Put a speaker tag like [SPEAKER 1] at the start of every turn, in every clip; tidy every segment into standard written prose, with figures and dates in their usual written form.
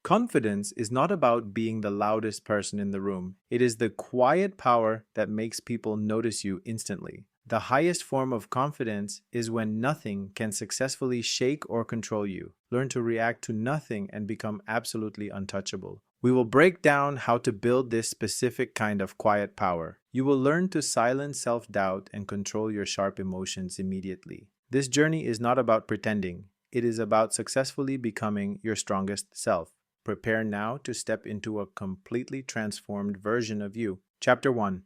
[SPEAKER 1] Confidence is not about being the loudest person in the room. It is the quiet power that makes people notice you instantly. The highest form of confidence is when nothing can successfully shake or control you. Learn to react to nothing and become absolutely untouchable. We will break down how to build this specific kind of quiet power. You will learn to silence self-doubt and control your sharp emotions immediately. This journey is not about pretending. It is about successfully becoming your strongest self. Prepare now to step into a completely transformed version of you. Chapter 1.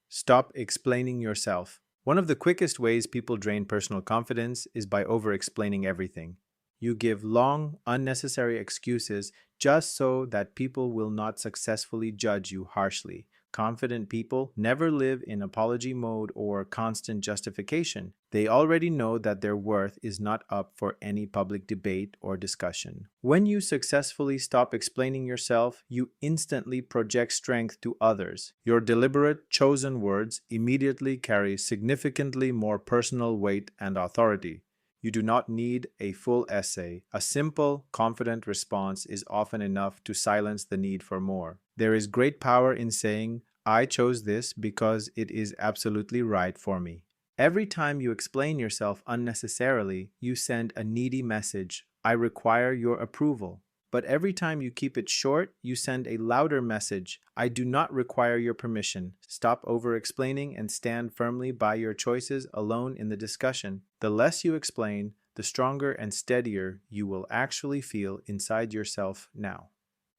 [SPEAKER 1] Stop explaining yourself. One of the quickest ways people drain personal confidence is by over-explaining everything. You give long, unnecessary excuses just so that people will not successfully judge you harshly. Confident people never live in apology mode or constant justification. They already know that their worth is not up for any public debate or discussion. When you successfully stop explaining yourself, you instantly project strength to others. Your deliberate, chosen words immediately carry significantly more personal weight and authority. You do not need a full essay. A simple, confident response is often enough to silence the need for more. There is great power in saying, "I chose this because it is absolutely right for me." Every time you explain yourself unnecessarily, you send a needy message, "I require your approval." But every time you keep it short, you send a louder message, "I do not require your permission." Stop over-explaining and stand firmly by your choices alone in the discussion. The less you explain, the stronger and steadier you will actually feel inside yourself now.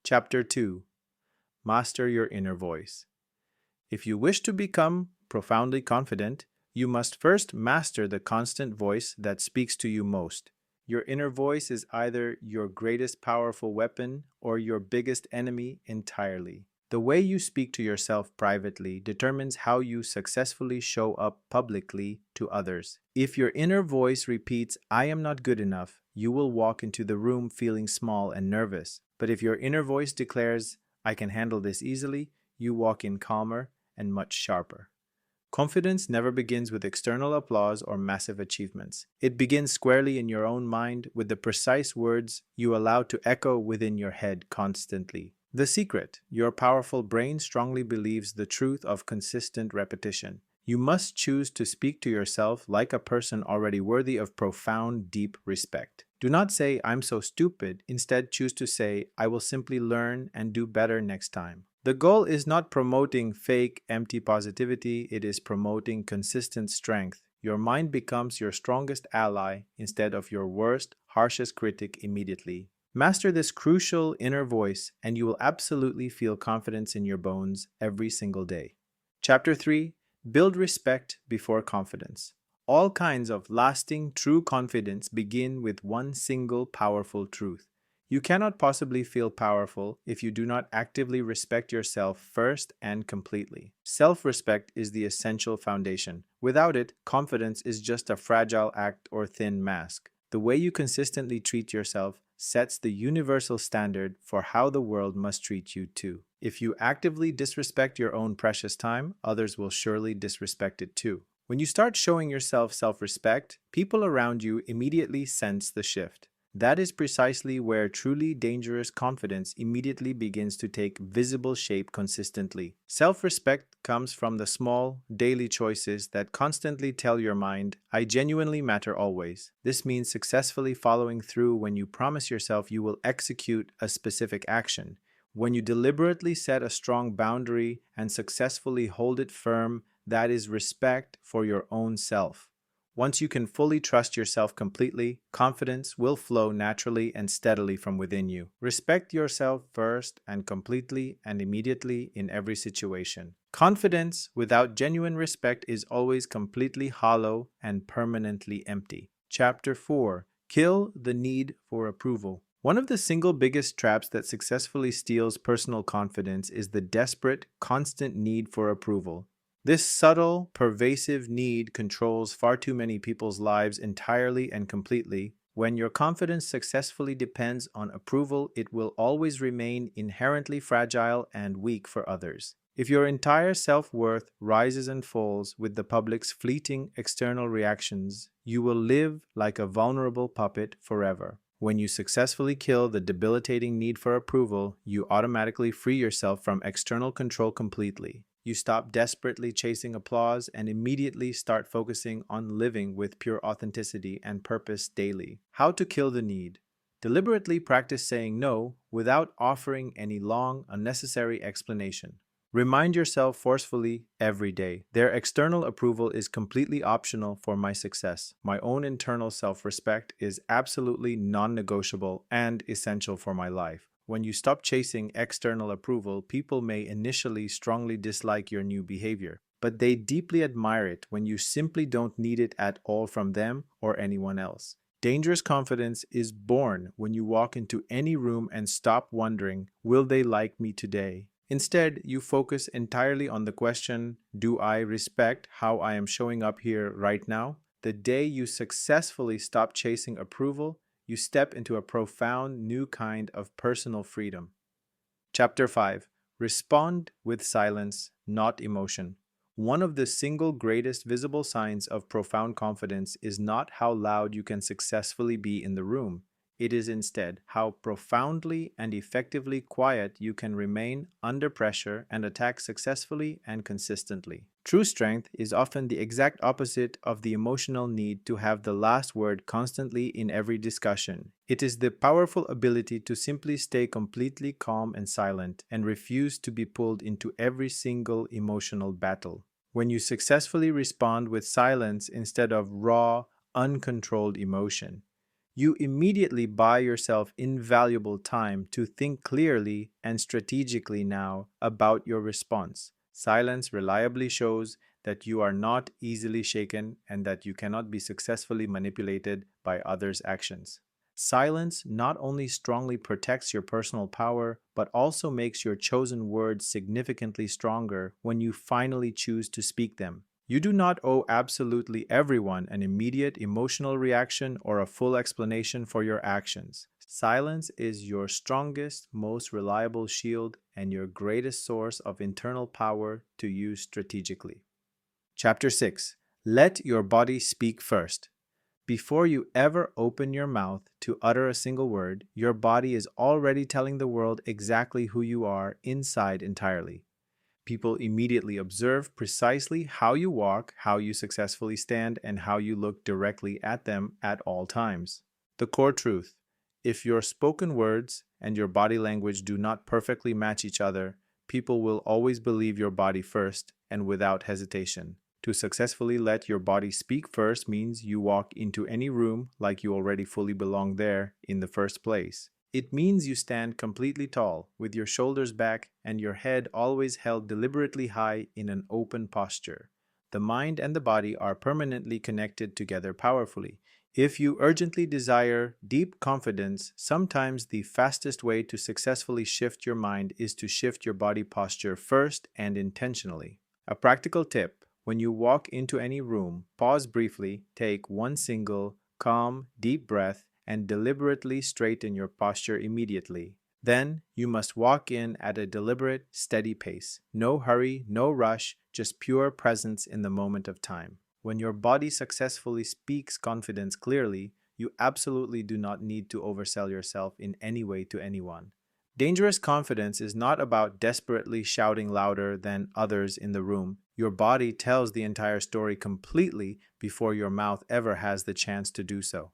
[SPEAKER 1] Chapter 2. Master your inner voice. If you wish to become profoundly confident, you must first master the constant voice that speaks to you most. Your inner voice is either your greatest powerful weapon or your biggest enemy entirely. The way you speak to yourself privately determines how you successfully show up publicly to others. If your inner voice repeats, "I am not good enough," you will walk into the room feeling small and nervous. But if your inner voice declares, "I can handle this easily," you walk in calmer and much sharper. Confidence never begins with external applause or massive achievements. It begins squarely in your own mind with the precise words you allow to echo within your head constantly. The secret: your powerful brain strongly believes the truth of consistent repetition. You must choose to speak to yourself like a person already worthy of profound, deep respect. Do not say, "I'm so stupid." Instead, choose to say, "I will simply learn and do better next time." The goal is not promoting fake, empty positivity, it is promoting consistent strength. Your mind becomes your strongest ally instead of your worst, harshest critic immediately. Master this crucial inner voice, and you will absolutely feel confidence in your bones every single day. Chapter 3. Build respect before confidence. All kinds of lasting, true confidence begin with one single powerful truth. You cannot possibly feel powerful if you do not actively respect yourself first and completely. Self-respect is the essential foundation. Without it, confidence is just a fragile act or thin mask. The way you consistently treat yourself sets the universal standard for how the world must treat you too. If you actively disrespect your own precious time, others will surely disrespect it too. When you start showing yourself self-respect, people around you immediately sense the shift. That is precisely where truly dangerous confidence immediately begins to take visible shape consistently. Self-respect comes from the small, daily choices that constantly tell your mind, "I genuinely matter always." This means successfully following through when you promise yourself you will execute a specific action, when you deliberately set a strong boundary and successfully hold it firm. That is respect for your own self. Once you can fully trust yourself completely, confidence will flow naturally and steadily from within you. Respect yourself first and completely and immediately in every situation. Confidence without genuine respect is always completely hollow and permanently empty. Chapter 4. Kill the need for approval. One of the single biggest traps that successfully steals personal confidence is the desperate, constant need for approval. This subtle, pervasive need controls far too many people's lives entirely and completely. When your confidence successfully depends on approval, it will always remain inherently fragile and weak for others. If your entire self-worth rises and falls with the public's fleeting external reactions, you will live like a vulnerable puppet forever. When you successfully kill the debilitating need for approval, you automatically free yourself from external control completely. You stop desperately chasing applause and immediately start focusing on living with pure authenticity and purpose daily. How to kill the need. Deliberately practice saying no without offering any long, unnecessary explanation. Remind yourself forcefully every day. Their external approval is completely optional for my success. My own internal self-respect is absolutely non-negotiable and essential for my life. When you stop chasing external approval, people may initially strongly dislike your new behavior, but they deeply admire it when you simply don't need it at all from them or anyone else. Dangerous confidence is born when you walk into any room and stop wondering, will they like me today? Instead, you focus entirely on the question, do I respect how I am showing up here right now? The day you successfully stop chasing approval, you step into a profound new kind of personal freedom. Chapter 5. Respond with silence, not emotion. One of the single greatest visible signs of profound confidence is not how loud you can successfully be in the room. It is instead how profoundly and effectively quiet you can remain under pressure and attack successfully and consistently. True strength is often the exact opposite of the emotional need to have the last word constantly in every discussion. It is the powerful ability to simply stay completely calm and silent and refuse to be pulled into every single emotional battle. When you successfully respond with silence instead of raw, uncontrolled emotion, you immediately buy yourself invaluable time to think clearly and strategically now about your response. Silence reliably shows that you are not easily shaken and that you cannot be successfully manipulated by others' actions. Silence not only strongly protects your personal power, but also makes your chosen words significantly stronger when you finally choose to speak them. You do not owe absolutely everyone an immediate emotional reaction or a full explanation for your actions. Silence is your strongest, most reliable shield and your greatest source of internal power to use strategically. Chapter 6. Let your body speak first. Before you ever open your mouth to utter a single word, your body is already telling the world exactly who you are inside entirely. People immediately observe precisely how you walk, how you successfully stand, and how you look directly at them at all times. The core truth: if your spoken words and your body language do not perfectly match each other, people will always believe your body first and without hesitation. To successfully let your body speak first means you walk into any room like you already fully belong there in the first place. It means you stand completely tall, with your shoulders back and your head always held deliberately high in an open posture. The mind and the body are permanently connected together powerfully. If you urgently desire deep confidence, sometimes the fastest way to successfully shift your mind is to shift your body posture first and intentionally. A practical tip: when you walk into any room, pause briefly, take one single, calm, deep breath, and deliberately straighten your posture immediately. Then, you must walk in at a deliberate, steady pace. No hurry, no rush, just pure presence in the moment of time. When your body successfully speaks confidence clearly, you absolutely do not need to oversell yourself in any way to anyone. Dangerous confidence is not about desperately shouting louder than others in the room. Your body tells the entire story completely before your mouth ever has the chance to do so.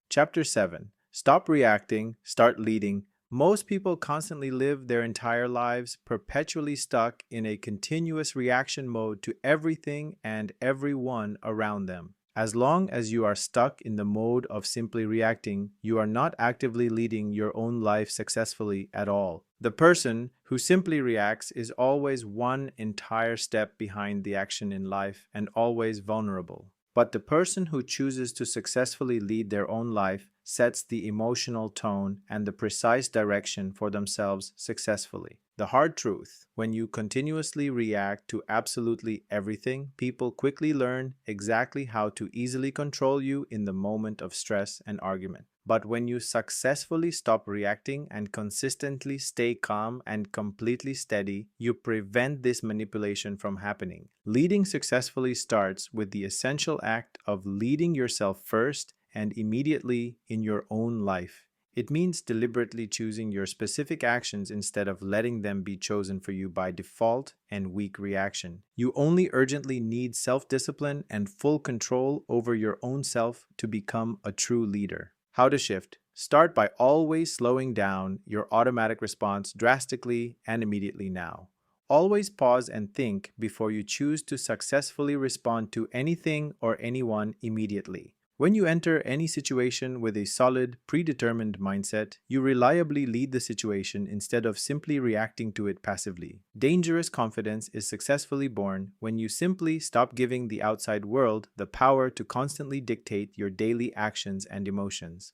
[SPEAKER 1] Chapter 7. Stop reacting, start leading. Most people constantly live their entire lives perpetually stuck in a continuous reaction mode to everything and everyone around them. As long as you are stuck in the mode of simply reacting, you are not actively leading your own life successfully at all. The person who simply reacts is always one entire step behind the action in life and always vulnerable. But the person who chooses to successfully lead their own life sets the emotional tone and the precise direction for themselves successfully. The hard truth: when you continuously react to absolutely everything, people quickly learn exactly how to easily control you in the moment of stress and argument. But when you successfully stop reacting and consistently stay calm and completely steady, you prevent this manipulation from happening. Leading successfully starts with the essential act of leading yourself first and immediately in your own life. It means deliberately choosing your specific actions instead of letting them be chosen for you by default and weak reaction. You only urgently need self-discipline and full control over your own self to become a true leader. How to shift? Start by always slowing down your automatic response drastically and immediately now. Always pause and think before you choose to successfully respond to anything or anyone immediately. When you enter any situation with a solid, predetermined mindset, you reliably lead the situation instead of simply reacting to it passively. Dangerous confidence is successfully born when you simply stop giving the outside world the power to constantly dictate your daily actions and emotions.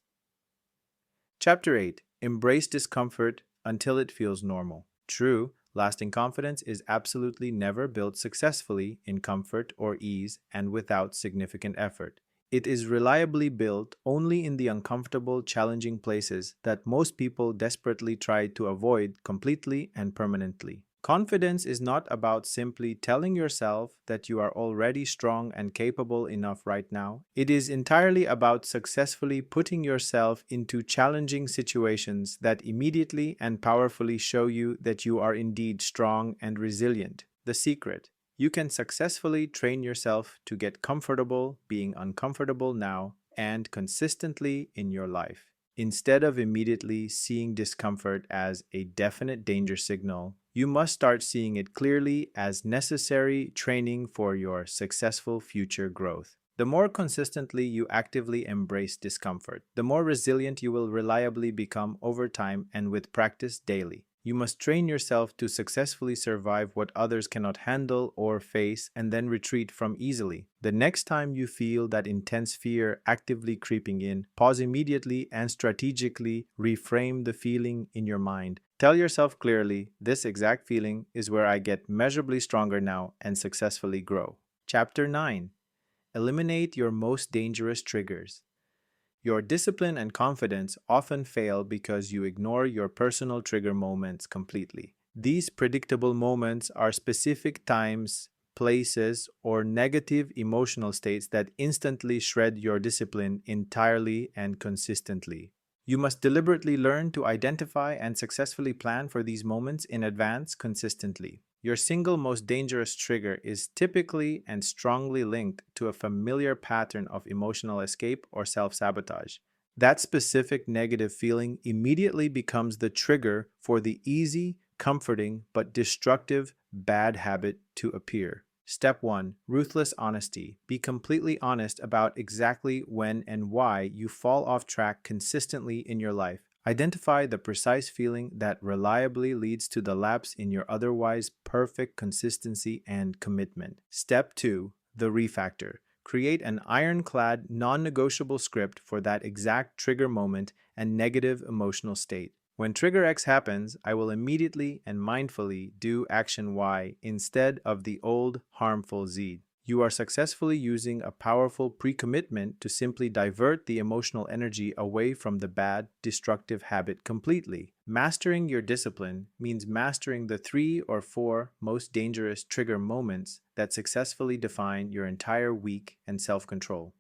[SPEAKER 1] Chapter 8. Embrace discomfort until it feels normal. True, lasting confidence is absolutely never built successfully in comfort or ease and without significant effort. It is reliably built only in the uncomfortable, challenging places that most people desperately try to avoid completely and permanently. Confidence is not about simply telling yourself that you are already strong and capable enough right now. It is entirely about successfully putting yourself into challenging situations that immediately and powerfully show you that you are indeed strong and resilient. The secret: you can successfully train yourself to get comfortable being uncomfortable now and consistently in your life. Instead of immediately seeing discomfort as a definite danger signal, you must start seeing it clearly as necessary training for your successful future growth. The more consistently you actively embrace discomfort, the more resilient you will reliably become over time and with practice daily. You must train yourself to successfully survive what others cannot handle or face and then retreat from easily. The next time you feel that intense fear actively creeping in, pause immediately and strategically reframe the feeling in your mind. Tell yourself clearly, this exact feeling is where I get measurably stronger now and successfully grow. Chapter 9. Eliminate your most dangerous triggers. Your discipline and confidence often fail because you ignore your personal trigger moments completely. These predictable moments are specific times, places, or negative emotional states that instantly shred your discipline entirely and consistently. You must deliberately learn to identify and successfully plan for these moments in advance consistently. Your single most dangerous trigger is typically and strongly linked to a familiar pattern of emotional escape or self-sabotage. That specific negative feeling immediately becomes the trigger for the easy, comforting, but destructive bad habit to appear. Step 1. Ruthless honesty. Be completely honest about exactly when and why you fall off track consistently in your life. Identify the precise feeling that reliably leads to the lapse in your otherwise perfect consistency and commitment. Step 2. The refactor. Create an ironclad, non-negotiable script for that exact trigger moment and negative emotional state. When trigger X happens, I will immediately and mindfully do action Y instead of the old harmful Z. You are successfully using a powerful pre-commitment to simply divert the emotional energy away from the bad, destructive habit completely. Mastering your discipline means mastering the 3 or 4 most dangerous trigger moments that successfully define your entire week and self-control.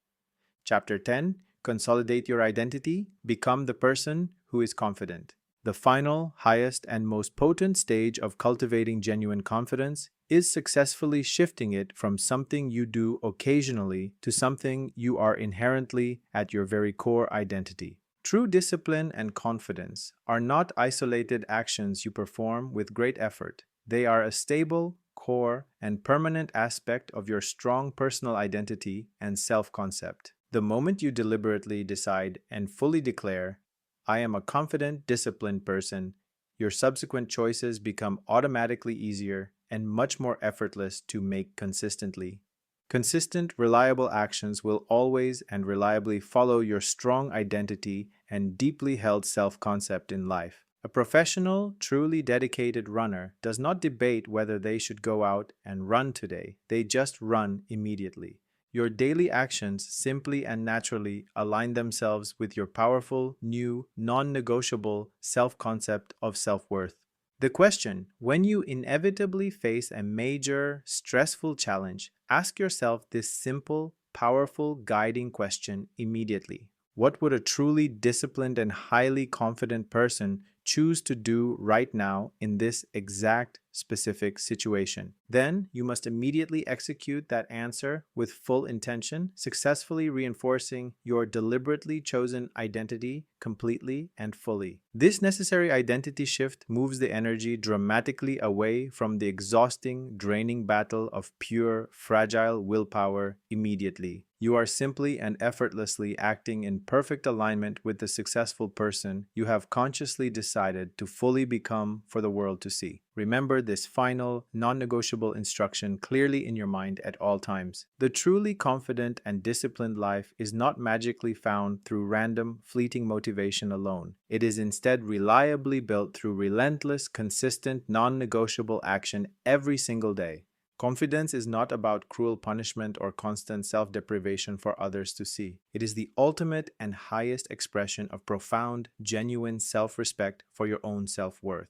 [SPEAKER 1] Chapter 10. Consolidate your identity. Become the person who is confident. The final, highest, and most potent stage of cultivating genuine confidence is successfully shifting it from something you do occasionally to something you are inherently at your very core identity. True discipline and confidence are not isolated actions you perform with great effort. They are a stable, core, and permanent aspect of your strong personal identity and self-concept. The moment you deliberately decide and fully declare, I am a confident, disciplined person, your subsequent choices become automatically easier and much more effortless to make consistently. Consistent, reliable actions will always and reliably follow your strong identity and deeply held self-concept in life. A professional, truly dedicated runner does not debate whether they should go out and run today. They just run immediately. Your daily actions simply and naturally align themselves with your powerful, new, non-negotiable self-concept of self-worth. The question: when you inevitably face a major, stressful challenge, ask yourself this simple, powerful, guiding question immediately. What would a truly disciplined and highly confident person choose to do right now in this exact specific situation? Then you must immediately execute that answer with full intention, successfully reinforcing your deliberately chosen identity completely and fully. This necessary identity shift moves the energy dramatically away from the exhausting, draining battle of pure, fragile willpower immediately. You are simply and effortlessly acting in perfect alignment with the successful person you have consciously decided to fully become for the world to see. Remember this final, non-negotiable instruction clearly in your mind at all times. The truly confident and disciplined life is not magically found through random, fleeting motivation alone. It is instead reliably built through relentless, consistent, non-negotiable action every single day. Confidence is not about cruel punishment or constant self-deprivation for others to see. It is the ultimate and highest expression of profound, genuine self-respect for your own self-worth.